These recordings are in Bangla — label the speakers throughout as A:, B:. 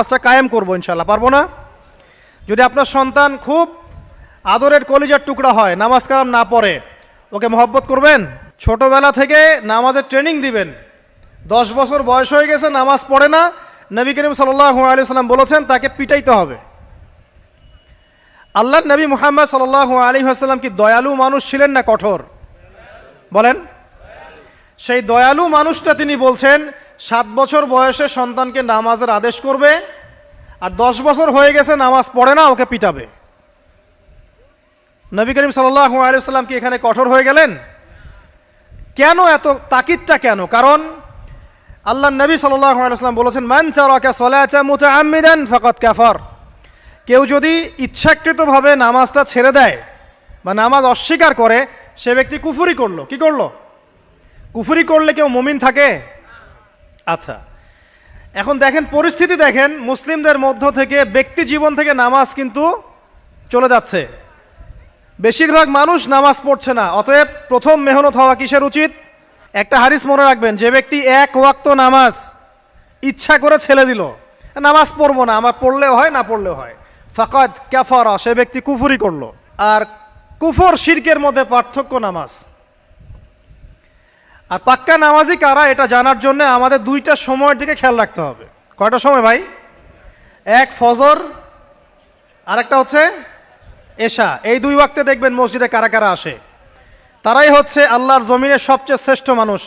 A: কাজটা কায়েম করবো ইনশাল্লাহ। পারবো না? যদি আপনার সন্তান খুব আদরের কলিজার টুকরা হয়, নামাজ কালাম না পড়ে, ওকে মহব্বত করবেন? ছোটবেলা থেকে নামাজের ট্রেনিং দিবেন। 10 বছর বয়স হয়ে গেছে, নামাজ পড়ে না, নবী করিম সাল্লাল্লাহু আলাইহি ওয়াসাল্লাম বলেছেন তাকে পিটাইতে হবে। আল্লাহর নবী মুহাম্মদ সাল্লাল্লাহু আলাইহি ওয়াসাল্লাম কি দয়ালু মানুষ ছিলেন না কঠোর? বলেন। সেই দয়ালু মানুষটা তিনি বলছেন 7 বছর বয়সে সন্তানকে নামাজের আদেশ করবে, আর 10 বছর হয়ে গেছে নামাজ পড়ে না, ওকে পিটাবে। নবী করিম সাল্লাল্লাহু আলাইহি ওয়াসাল্লাম কি এখানে কঠোর হয়ে গেলেন? কেন এত তাকিদটা কেন? কারণ আল্লাহর নবী সাল্লাল্লাহু আলাইহি ওয়াসাল্লাম বলেছেন, মান তারাকা সালাতা মুতাআম্মিদান ফাকাদ কাফার। কেউ যদি ইচ্ছাকৃতভাবে নামাজটা ছেড়ে দেয় বা নামাজ অস্বীকার করে, সে ব্যক্তি কুফরি করলো। কি করলো? কুফরি করলে কেউ মুমিন থাকে? আচ্ছা, এখন দেখেন পরিস্থিতি, দেখেন মুসলিমদের মধ্য থেকে ব্যক্তি জীবন থেকে নামাজ কিন্তু চলে যাচ্ছে। বেশিরভাগ মানুষ নামাজ পড়ছে না। অতএব প্রথম মেহনত হওয়া কিসের উচিত? একটা হাদিস মনে রাখবেন, যে ব্যক্তি 1 ওয়াক্ত নামাজ ইচ্ছা করে ছেড়ে দিল, নামাজ পড়বো না, আমার পড়লেও হয় না পড়লেও হয়, ফাকাদ কাফারা, সে ব্যক্তি কুফরি করলো। আর কুফর শিরকের মধ্যে পার্থক্য নামাজ। আর পাক্কা নামাজি কারা এটা জানার জন্য আমাদের 2টা সময়ের দিকে খেয়াল রাখতে হবে। কয়টা সময় ভাই? এক ফজর, আর একটা হচ্ছে এশা। এই 2 ওয়াক্তে দেখবেন মসজিদে কারা কারা আসে, তারাই হচ্ছে আল্লাহর জমিনের সবচেয়ে শ্রেষ্ঠ মানুষ।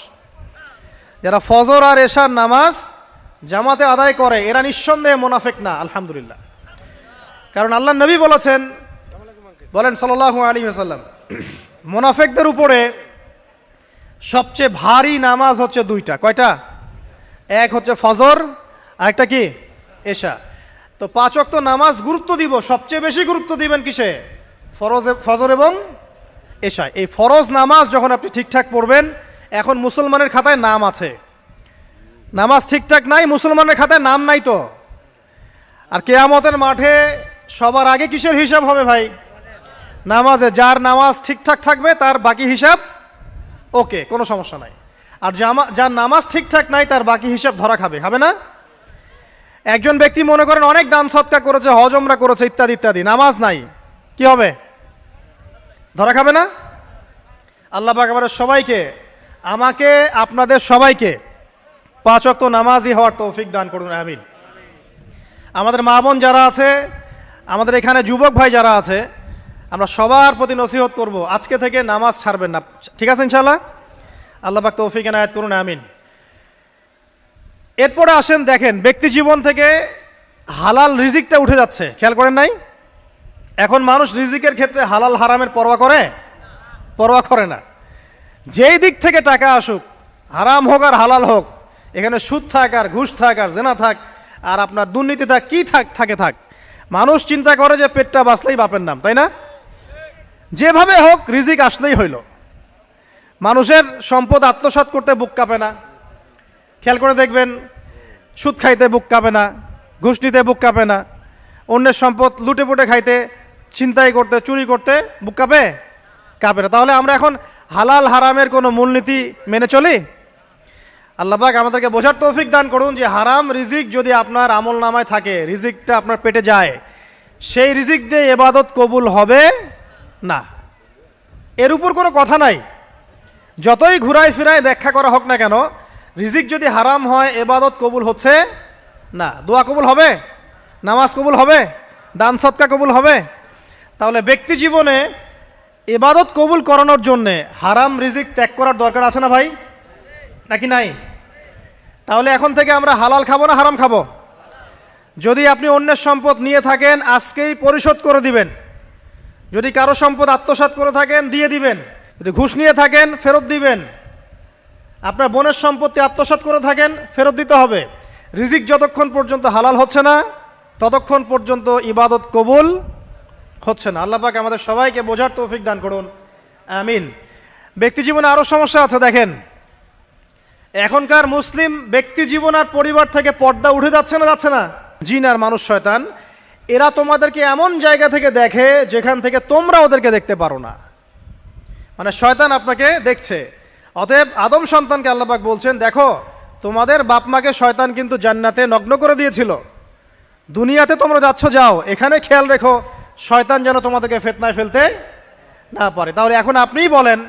A: যারা ফজর আর এশার নামাজ জামাতে আদায় করে, এরা নিঃসন্দেহে মুনাফিক না, আলহামদুলিল্লাহ। কারণ আল্লাহর নবী বলেছেন, বলেন সাল্লাল্লাহু আলাইহি ওয়াসাল্লাম, মুনাফিকদের উপরে সবচেয়ে ভারী নামাজ হচ্ছে 2টা। কয়টা? এক হচ্ছে ফজর, আর একটা কি? এশা। তো 5 ওয়াক্ত নামাজ গুরুত্ব দিব, সবচেয়ে বেশি গুরুত্ব দিবেন কিসে? ফজর এবং এশা। এই ফরজ নামাজ যখন আপনি ঠিকঠাক পড়বেন, এখন মুসলমানের খাতায় নাম আছে, নামাজ ঠিকঠাক নাই, মুসলমানের খাতায় নাম নাই তো। আর কিয়ামতের মাঠে সবার আগে কিসের হিসাব হবে ভাই? নামাজে। যার নামাজ ঠিকঠাক থাকবে তার বাকি হিসাব ওকে, কোনো সমস্যা নাই। আর যার নামাজ ঠিকঠাক নাই তার বাকি হিসাব ধরা খাবে, হবে না? একজন ব্যক্তি মনে করেন অনেক দান সৎকার করেছে, হজ ওমরা করেছে, ইত্যাদি ইত্যাদি, নামাজ নাই, কি হবে? ধরা খাবে না? আল্লাহ পাক আমাদের সবাইকে, আমাকে আপনাদের সবাইকে 5 ওয়াক্ত নামাজি হওয়ার তৌফিক দান করুন, আমিন। আমাদের মা বোন যারা আছে, আমাদের এখানে যুবক ভাই যারা আছে, আমরা সবার প্রতি নসিহত করব, আজকে থেকে নামাজ ছাড়বেন না, ঠিক আছে ইনশাআল্লাহ? আল্লাহ পাক তৌফিক এনায়েত করুন, আমিন। এরপরে আসেন, দেখেন ব্যক্তি জীবন থেকে হালাল রিজিকটা উঠে যাচ্ছে, খেয়াল করেন নাই? এখন মানুষ রিজিকের ক্ষেত্রে হালাল হারামের পরোয়া করে? পরোয়া করে না। যেই দিক থেকে টাকা আসুক, হারাম হোক আর হালাল হোক, এখানে সুদ থাক আর ঘুষ থাক আর জেনা থাক আর আপনার দুর্নীতি থাক, কি থাক, মানুষ চিন্তা করে যে পেটটা বাঁচলেই বাপের নাম, তাই না? যেভাবে হোক রিজিক আসলেই হইল। মানুষের সম্পদ আত্মসাৎ করতে বুক কাঁপে না, খেয়াল করে দেখবেন, সুদ খাইতে বুক কাঁপে না, ঘুষ নিতে বুক কাঁপে না, অন্যের সম্পদ লুটে পুটে খাইতে, ছিনতাই করতে, চুরি করতে বুক কাঁপে না। তাহলে আমরা এখন হালাল হারামের কোনো মূলনীতি মেনে চলি? আল্লাহ পাক আমাদেরকে বোঝার তৌফিক দান করুন যে হারাম রিজিক যদি আপনার আমল নামায় থাকে, রিজিকটা আপনার পেটে যায়, সেই রিজিক দিয়ে ইবাদত কবুল হবে না, এর উপর কোনো কথা নাই। যতই ঘুরায় ফিরায় ব্যাখ্যা করা হোক না কেন, রিজিক যদি হারাম হয় ইবাদত কবুল হচ্ছে না। দোয়া কবুল হবে? নামাজ কবুল হবে? দান সদকা কবুল হবে? তাহলে ব্যক্তি জীবনে ইবাদত কবুল করানোর জন্যে হারাম রিজিক ত্যাগ করার দরকার আছে না ভাই, নাকি নাই? তাহলে এখন থেকে আমরা হালাল খাবো না হারাম খাবো? যদি আপনি অন্যের সম্পদ নিয়ে থাকেন, আজকেই পরিশোধ করে দিবেন। যদি কারো সম্পদ আত্মসাৎ করে থাকেন, দিয়ে দিবেন। যদি ঘুষ নিয়ে থাকেন, ফেরত দিবেন। আপনার বোনের সম্পত্তি আত্মসাৎ করে থাকেন, ফেরত দিতে হবে। রিজিক যতক্ষণ পর্যন্ত হালাল হচ্ছে না, ততক্ষণ পর্যন্ত ইবাদত কবুল হচ্ছে না। আল্লাহ পাক আমাদের সবাইকে বোঝার তৌফিক দান করুন, আমিন। ব্যক্তি জীবনে আরও সমস্যা আছে, দেখেন এখনকার মুসলিম ব্যক্তি জীবন আর পরিবার থেকে পর্দা উঠে যাচ্ছে না? জিন আর মানুষ শয়তান, এরা তোমাদেরকে এমন জায়গা থেকে দেখে যেখান থেকে তোমরা ওদেরকে দেখতে পারো না। মানে শয়তান আপনাকে দেখছে। অতএব আদম সন্তানকে আল্লাহ পাক বলছেন, দেখো তোমাদের বাপ মাকে শয়তান কিন্তু জান্নাতে নগ্ন করে দিয়েছিল, দুনিয়াতে তোমরা যাচ্ছ যাও, এখানে খেয়াল রেখো শয়তান যেন তোমাদেরকে ফিতনায় ফেলতে না পারে। তাহলে এখন আপনিই বলেন,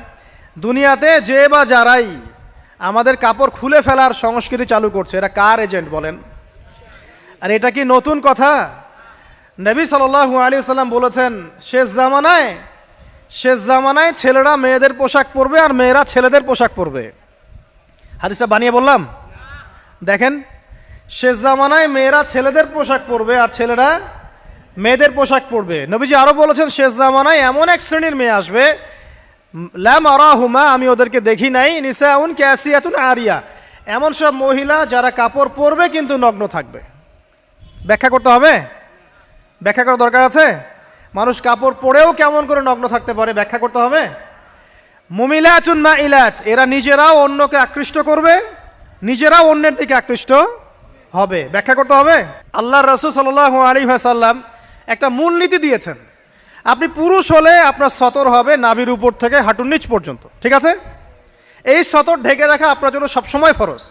A: দুনিয়াতে যে বা যারাই আমাদের কাপড় খুলে ফেলার সংস্কৃতি চালু করছে, এরা কার এজেন্ট বলেন? আর এটা কি নতুন কথা? নবী সাল্লাল্লাহু আলাইহি ওয়াসাল্লাম বলেছেন, শেষ জামানায় ছেলেরা মেয়েদের পোশাক পরবে আর মেয়েরা ছেলেদের পোশাক পরবে। হাদিসটা বানিয়ে বললাম? দেখেন, শেষ জামানায় মেয়েরা ছেলেদের পোশাক পরবে আর ছেলেরা মেয়েদের পোশাক পরবে। নবীজি আরো বলেছেন, শেষ জামানায় এমন এক শ্রেণীর মেয়ে আসবে, লা মারাহুমা, আমি ওদেরকে দেখি নাই, নিসাউন কাসিয়াতুন আরিয়া, এমন সব মহিলা যারা কাপড় পরবে কিন্তু নগ্ন থাকবে। ব্যাখ্যা করতে হবে? ব্যাখ্যা করার দরকার আছে? মানুষ কাপড় পরেও কেমন করে নগ্ন থাকতে পারে, ব্যাখ্যা করতে হবে। মুমিলাতুন মাইলাত, এরা নিজেরাও অন্যকে আকৃষ্ট করবে, নিজেরাও অন্যের দিকে আকৃষ্ট হবে, ব্যাখ্যা করতে হবে। আল্লাহর রাসূল সাল্লাল্লাহু আলাইহি ওয়াসাল্লাম একটা মূলনীতি দিয়েছেন, আপনি পুরুষ হলে আপনার সতর হবে নাভির উপর থেকে হাঁটুর নিচ পর্যন্ত, ঠিক আছে? এই সতর ঢেকে রাখা আপনার জন্য সবসময় ফরজ।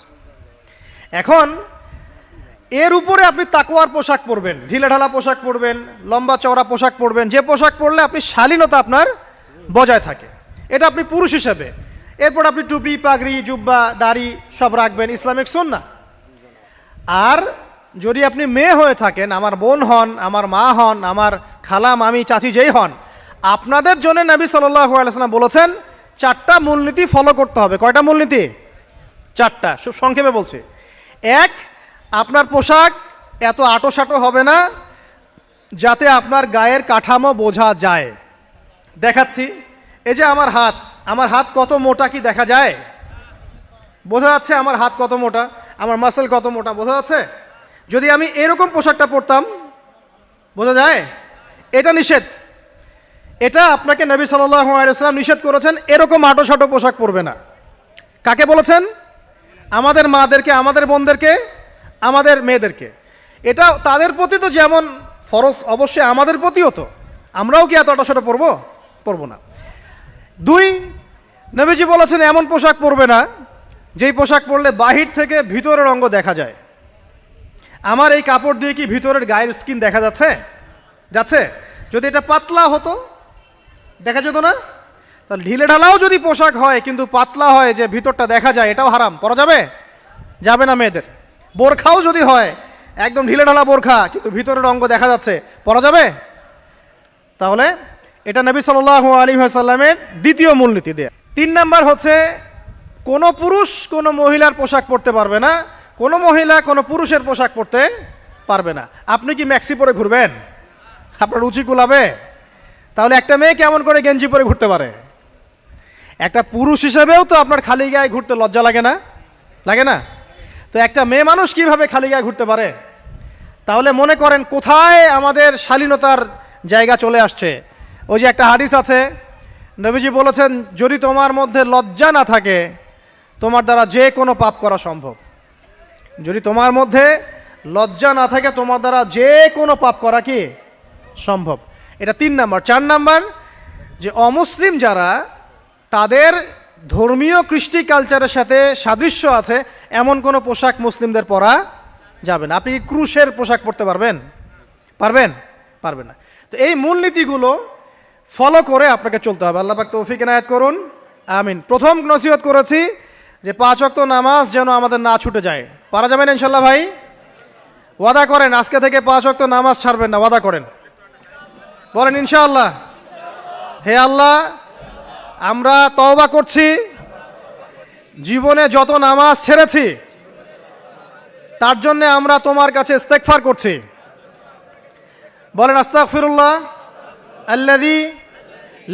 A: এখন এর উপরে আপনি তাকওয়ার পোশাক পরবেন, ঢিলেঢালা পোশাক পরবেন, লম্বা চওড়া পোশাক পরবেন, যে পোশাক পরলে আপনি শালীনতা আপনার বজায় থাকে, এটা আপনি পুরুষ হিসেবে। এরপর আপনি টুপি, পাগড়ি, জুব্বা, দাড়ি সব রাখবেন, ইসলামিক সুন্নাহ। আর যদি আপনি মেয়ে হয়ে থাকেন, আমার বোন হন, আমার মা হন, আমার খালা, মামি, চাচি যেই হন, আপনাদের জন্য নবী সাল্লাল্লাহু আলাইহি ওয়াসাল্লাম বলেছেন 4টা মূলনীতি ফলো করতে হবে। কয়টা মূলনীতি? 4টা, সংক্ষেপে বলছি। 1, আপনার পোশাক এত আঁটোসাঁটো হবে না যাতে আপনার গায়ের কাঠামো বোঝা যায়। দেখাচ্ছি, এই যে আমার হাত কত মোটা কি দেখা যায়? বোঝা যাচ্ছে আমার হাত কত মোটা, আমার মাসেল কত মোটা, বোঝা যাচ্ছে? যদি আমি এরকম পোশাকটা পরতাম, বোঝা যায়? এটা নিষেধ। এটা আপনাকে নবী সাল্লাল্লাহু আলাইহি ওয়াসাল্লাম নিষেধ করেছেন, এরকম আঁটোসাঁটো পোশাক পরবে না। কাকে বলেছেন? আমাদের মাদেরকে, আমাদের বোনদেরকে, আমাদের মেয়েদেরকে। এটা তাদের প্রতি তো যেমন ফরজ, অবশ্যই আমাদের প্রতিও তো। আমরাও কি এত আঁটোসাঁটো পরবো না। 2, নবীজি বলেছেন এমন পোশাক পরবে না যেই পোশাক পরলে বাহির থেকে ভিতরের অঙ্গ দেখা যায়। আমার এই কাপড় দিয়ে কি ভিতরের গায়ের স্কিন দেখা যাচ্ছে? যদি এটা পাতলা হতো দেখা যেত না? তাহলে ঢিলে ঢালাও যদি পোশাক হয় কিন্তু পাতলা হয় যে ভিতরটা দেখা যায়, এটাও হারাম, পরা যাবে না মেয়েদের। বোরখাও যদি হয় একদম ঢিলে ঢালা বোরখা কিন্তু ভিতরের অঙ্গ দেখা যাচ্ছে, পরা যাবে? তাহলে এটা নবী সাল্লাল্লাহু আলাইহি ওয়াসাল্লামের দ্বিতীয় মূলনীতি দেয়া। 3 নাম্বার হচ্ছে, কোনো পুরুষ কোনো মহিলার পোশাক পরতে পারবে না, কোনো মহিলা কোনো পুরুষের পোশাক পরতে পারবে না। আপনি কি ম্যাক্সি পরে ঘুরবেন? আপনার রুচি কুলাবে? তাহলে একটা মেয়ে কেমন করে গেঞ্জি পরে ঘুরতে পারে? একটা পুরুষ হিসেবেও তো আপনার খালি গায়ে ঘুরতে লজ্জা লাগে না? তো একটা মেয়ে মানুষ কিভাবে খালি গায়ে ঘুরতে পারে? তাহলে মনে করেন কোথায় আমাদের শালীনতার জায়গা চলে আসছে। ওই যে একটা হাদিস আছে, নবীজি বলেছেন, যদি তোমার মধ্যে লজ্জা না থাকে তোমার দ্বারা যে কোনো পাপ করা সম্ভব। যদি তোমার মধ্যে লজ্জা না থাকে তোমার দ্বারা যে কোনো পাপ করা কি সম্ভব। এটা 3 নাম্বার। 4 নাম্বার, যে অমুসলিম যারা, তাদের ধর্মীয় কৃষ্টি কালচারের সাথে সাদৃশ্য আছে এমন কোনো পোশাক মুসলিমদের পরা যাবে না। আপনি কি ক্রুশের পোশাক পরতে পারবেন? পারবেন না। তো এই মূলনীতিগুলো ফলো করে আপনাকে চলতে হবে। আল্লাহ পাক তৌফিক এনায়েত করুন, আমিন। প্রথম নসিহত করেছি যে 5 ওয়াক্ত নামাজ যেন আমাদের না ছুটে যায়। পারা যাবে না ইনশাল্লাহ ভাই? ওয়াদা করেন আজকে থেকে 5 ওয়াক্ত নামাজ ছাড়বেন না, ওয়াদা করেন, বলেন ইনশাআল্লাহ। হে আল্লাহ, আমরা তওবা করছি, জীবনে যত নামাজ ছেড়েছি তার জন্য আমরা তোমার কাছে ইস্তেগফার করছি। বলেন আস্তাগফিরুল্লাহ আল্লাযী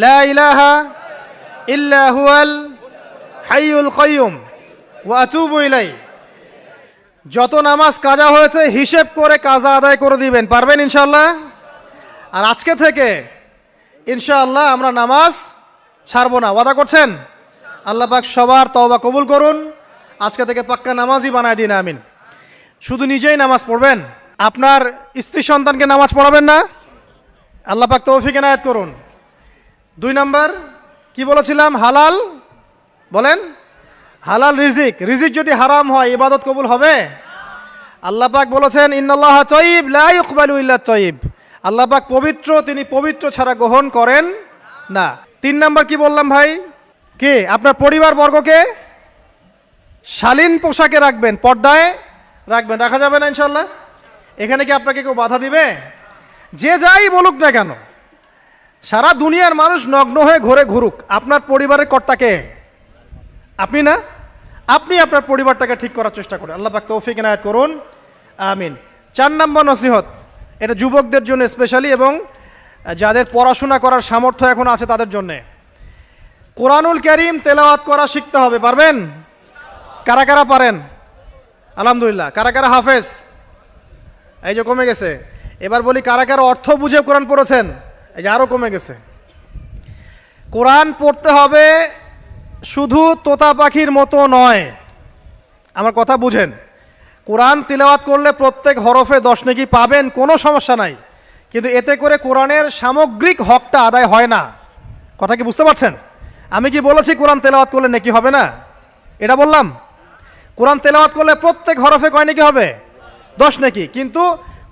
A: লা ইলাহা ইল্লা হুয়াল হাইয়ুল কাইয়ুম ওয়া আতুবু ইলাইহি। যত নামাজ কাজা হয়েছে হিসেব করে কাজা আদায় করে দিবেন, পারবেন ইনশাআল্লাহ? আর আজকে থেকে ইনশাআল্লাহ আমরা নামাজ ছাড়বো না, ওয়াদা করছেন? আল্লাহ পাক সবার তওবা কবুল করুন, আজকে থেকে পাক্কা নামাজই বানায় দিন, আমিন। শুধু নিজেই নামাজ পড়বেন, আপনার স্ত্রী সন্তানকে নামাজ পড়াবেন না, আল্লাহ পাক তৌফিক এনায়েত করুন। 2 নাম্বার কি বলেছিলাম? হালাল, বলেন হালাল রিজিক। রিজিক যদি হারাম হয় ইবাদত কবুল হবে? আল্লাহ পাক বলেছেন ইন্নাল্লাহা তাইয়্যিব লা ইকবালু ইল্লা তাইয়্যিব। আল্লাহ পাক পবিত্র, তিনি পবিত্র ছাড়া গ্রহণ করেন না। 3 নাম্বার কি বললাম ভাই? কে? আপনার পরিবার বর্গকে শালীন পোশাকে রাখবেন, পর্দায় রাখবেন। রাখা যাবে না ইনশাল্লাহ? এখানে কি আপনাকে কেউ বাধা দিবে? যে যাই বলুক না কেন, সারা দুনিয়ার মানুষ নগ্ন হয়ে ঘুরে ঘুরুক, আপনার পরিবারের কর্তাকে আপনি না, আপনি আপনার পরিবারটাকে ঠিক করার চেষ্টা করেন। আল্লাহ পাক তৌফিক ইনায়াত করুন, আমিন। 4 নম্বর নসিহত, এটা যুবকদের জন্য স্পেশালি এবং যাদের পড়াশোনা করার সামর্থ্য এখন আছে তাদের জন্যে। কোরআনুল কারীম তেলাওয়াত করা শিখতে হবে। পারবেন? কারা কারা পারেন? আলহামদুলিল্লাহ। কারা কারা হাফেজ? এই যে কমে গেছে। এবার বলি, কারা কারা অর্থ বুঝে কোরআন পড়েছেন? এই যে আরও কমে গেছে। কোরআন পড়তে হবে শুধু তোতা পাখির মতো নয়, আমার কথা বুঝেন। কোরআন তিলাওয়াত করলে প্রত্যেক হরফে 10 নেকি পাবেন, কোনো সমস্যা নাই, কিন্তু এতে করে কোরআনের সামগ্রিক হকটা আদায় হয় না। কথা কি বুঝতে পারছেন? আমি কি বলেছি কোরআন তেলাওয়াত করলে নেকি হবে না? এটা বললাম? কোরআন তেলাওয়াত করলে প্রত্যেক হরফে কয় নেকি হবে? 10 নেকি। কিন্তু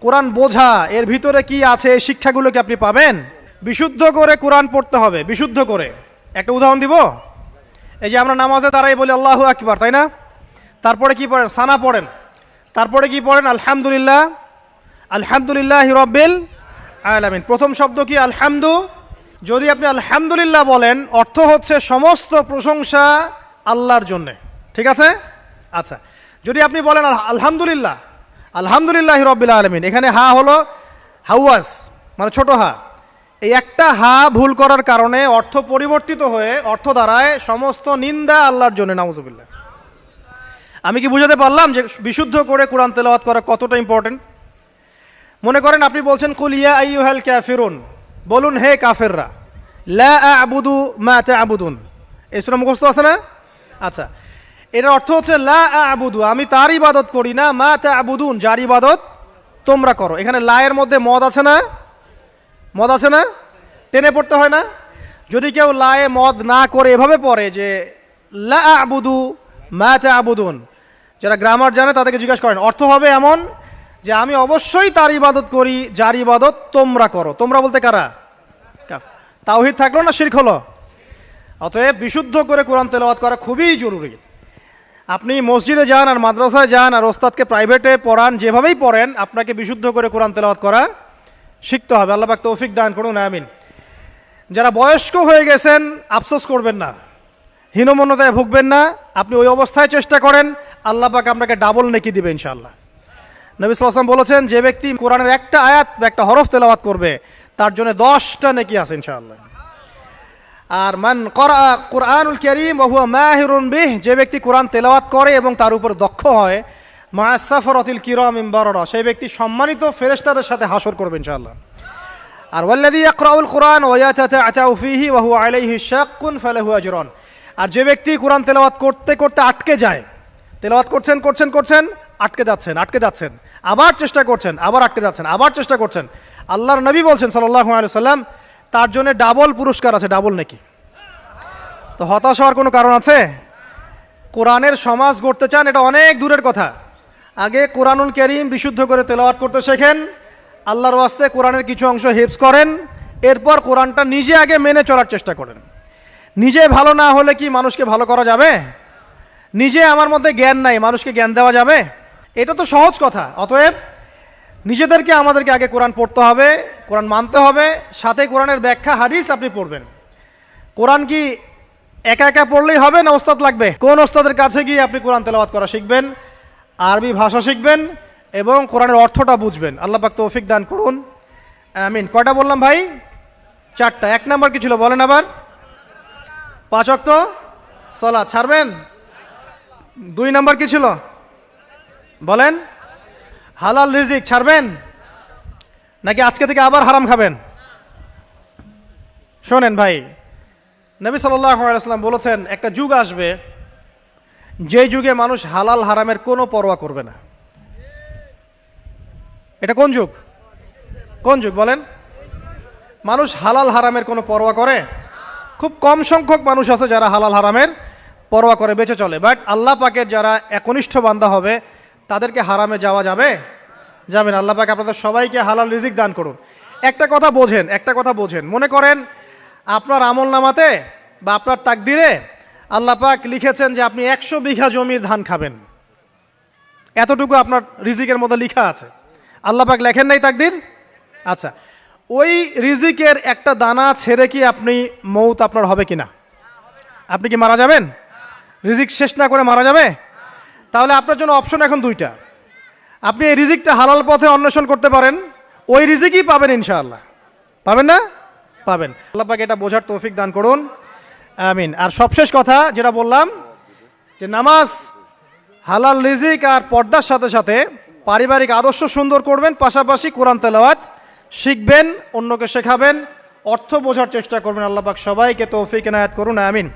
A: কোরআন বোঝা, এর ভিতরে কি আছে, এই শিক্ষাগুলো কি আপনি পাবেন? বিশুদ্ধ করে কোরআন পড়তে হবে, বিশুদ্ধ করে। একটা উদাহরণ দিব। এই যে আমরা নামাজে দাঁড়াই বলি আল্লাহু আকবার, তাই না? তারপরে কি পড়েন? সানা পড়েন। তারপরে কি পড়েন? আলহামদুলিল্লাহ, আলহামদুলিল্লাহি রাব্বিল আলামিন। প্রথম শব্দ কি? আলহামদু। যদি আপনি আলহামদুলিল্লাহ বলেন, অর্থ হচ্ছে সমস্ত প্রশংসা আল্লাহর জন্যে, ঠিক আছে? আচ্ছা, যদি আপনি বলেন আলহামদুলিল্লাহ, আলহামদুলিল্লাহি রাব্বিল আলামিন, এখানে হা হলো হাওয়াস, মানে ছোট হা। এই একটা হা ভুল করার কারণে অর্থ পরিবর্তিত হয়ে অর্থ দাঁড়ায় সমস্ত নিন্দা আল্লাহর জন্য, নাউজুবিল্লাহ। আমি কি বুঝাতে পারলাম যে বিশুদ্ধ করে কোরআন তেলাওয়াত করা কতটা ইম্পর্টেন্ট? মনে করেন আপনি বলছেন কুল ইয়া আইয়ুহাল কাফিরুন, বলুন হে কাফেররা, লা আ'বুদু মা তা'বুদুন। এই সূরা মুখস্থ আছে না? আচ্ছা, এর অর্থ হচ্ছে লা আ'বুদু, আমি তার ইবাদত করি না, মা তা'বুদুন, যার ইবাদত তোমরা করো। এখানে লা এর মধ্যে মদ আছে না? মদ আছে না? টেনে পড়তে হয় না? যদি কেউ লায়ে মদ না করে এভাবে পড়ে যে লা আ'বুদু মা তা'বুদুন, যারা গ্রামার জানে তাদেরকে জিজ্ঞাসা করেন, অর্থ হবে এমন যে আমি অবশ্যই তার ইবাদত করি যার ইবাদত তোমরা করো। তোমরা বলতে কারা? তাওহীদ থাকলো না শিরক হলো? অতএব বিশুদ্ধ করে কোরআন তেলাওয়াত করা খুবই জরুরি। আপনি মসজিদে যান আর মাদ্রাসায় যান আর ওস্তাদকে প্রাইভেটে পড়ান, যেভাবেই পড়েন, আপনাকে বিশুদ্ধ করে কোরআন তেলাওয়াত করা শিখতে হবে। আল্লাহ পাক তৌফিক দান করুন, আমিন। যারা বয়স্ক হয়ে গেছেন, আফসোস করবেন না, হীনমন্যতায় ভুগবেন না। আপনি ওই অবস্থায় চেষ্টা করেন, আল্লাহ পাক আপনাকে ডাবল নেকি দিবে ইনশাআল্লাহ। নবী সাল্লাল্লাহু আলাইহি ওয়াসাল্লাম বলেছেন, যে ব্যক্তি কোরআনের একটা আয়াত বা একটা হরফ তেলাওয়াত করবে, তার জন্য 10টা নেকি আছে ইনশাআল্লাহ। আর মান ক্বারা কুরআনুল কারীম ওয়া হুয়া মাহিরুন বিহ, যে ব্যক্তি কোরআন তেলাওয়াত করে এবং তার উপর দক্ষ হয়, মা'আস সাফরাতিল কিরামিন বারারা, সেই ব্যক্তি সম্মানিত ফেরেশতাদের সাথে হাসর করবে ইনশাআল্লাহ। আর ওয়াল্লাযী ইয়াকরাউল কুরআন ওয়া ইয়াতাতাআতাউ ফীহি ওয়া হুয়া আলাইহি শাক্কুন ফালাহু আজরান, আর যে ব্যক্তি কোরআন তেলাওয়াত করতে করতে আটকে যায়, তেলাওয়াত করছেন করছেন করছেন, আটকে যাচ্ছেন, আবার চেষ্টা করছেন, আবার আটকে যাচ্ছেন, আবার চেষ্টা করছেন, আল্লাহর নবী বলছেন সাল্লাল্লাহু আলাইহি ওয়াসাল্লাম, তার জন্য ডাবল পুরস্কার আছে, ডাবল নাকি। তো হতাশ হওয়ার কোনো কারণ আছে? কোরআনের সমাজ গড়তে চান, এটা অনেক দূরের কথা। আগে কোরআনুল কারীম বিশুদ্ধ করে তেলাওয়াত করতে শেখেন, আল্লাহর ওয়াস্তে কোরআনের কিছু অংশ হিফজ করেন, এরপর কোরআনটা নিজে আগে মেনে চলার চেষ্টা করেন। নিজে ভালো না হলে কি মানুষকে ভালো করা যাবে? নিজে আমার মধ্যে জ্ঞান নাই, মানুষকে জ্ঞান দেওয়া যাবে? এটা তো সহজ কথা। অতএব নিজেদেরকে, আমাদেরকে আগে কোরআন পড়তে হবে, কোরআন মানতে হবে, সাথে কোরআনের ব্যাখ্যা হাদিস আপনি পড়বেন। কোরআন কি একা একা পড়লেই হবে না ওস্তাদ লাগবে? কোন ওস্তাদের কাছে গিয়ে আপনি কোরআন তেলাওয়াত করা শিখবেন, আরবি ভাষা শিখবেন এবং কোরআনের অর্থটা বুঝবেন। আল্লাহ পাক তৌফিক দান করুন, আমিন। কয়টা বললাম ভাই? 4টা। 1 নাম্বার কি ছিল বলেন আবার? 5 ওয়াক্ত সালাত ছাড়বেন। 2 নাম্বার কি ছিল বলেন? হালাল রিজিক ছাড়বেন নাকি আজকে থেকে আবার হারাম খাবেন? শোনেন ভাই, নবী সাল্লাল্লাহু আলাইহি ওয়াসাল্লাম বলেছেন, একটা যুগ আসবে যে যুগে মানুষ হালাল হারামের কোনো পরোয়া করবে না। এটা কোন যুগ? কোন যুগ বলেন? মানুষ হালাল হারামের কোনো পরোয়া করে? খুব কম সংখ্যক মানুষ আছে যারা হালাল হারামের পরোয়া করে বেঁচে চলে। বাট আল্লাহ পাকের যারা একনিষ্ঠ বান্দা হবে, তাদেরকে হারামে যাওয়া যাবে? যাবেন। আল্লাহ পাক আপনাদের সবাইকে হালাল রিজিক দান করুন। একটা কথা বোঝেন, মনে করেন আপনার আমল নামাতে বা আপনার তাকদিরে আল্লাহ পাক লিখেছেন যে আপনি 100 বিঘা জমির ধান খাবেন, এতটুকু আপনার রিজিকের মধ্যে লেখা আছে। আল্লাহ পাক লেখেন নাই তাকদির? আচ্ছা, ওই রিজিকের একটা দানা ছেড়ে কি আপনি মৌত আপনার হবে কিনা? আপনি কি মারা যাবেন? রিজিক শেষ না করে মারা যাবে? তাহলে আপনার জন্য অপশন এখন দুইটা। আপনি এই রিজিকটা হালাল পথে অন্বেষণ করতে পারেন, ওই রিজিকই পাবেন ইনশাআল্লাহ। পাবেন না? পাবেন। আল্লাহ পাক এটা বোঝার তৌফিক দান করুন, আমিন। আর সবশেষ কথা যেটা বললাম যে নামাজ, হালাল রিজিক আর পর্দার সাথে সাথে পারিবারিক আদর্শ সুন্দর করবেন, পাশাপাশি কোরআন তেলাওয়াত শিখবেন, অন্যকে শেখাবেন, অর্থ বোঝার চেষ্টা করবেন। আল্লাহ পাক সবাইকে তৌফিক এনায়েত করুন, আমিন।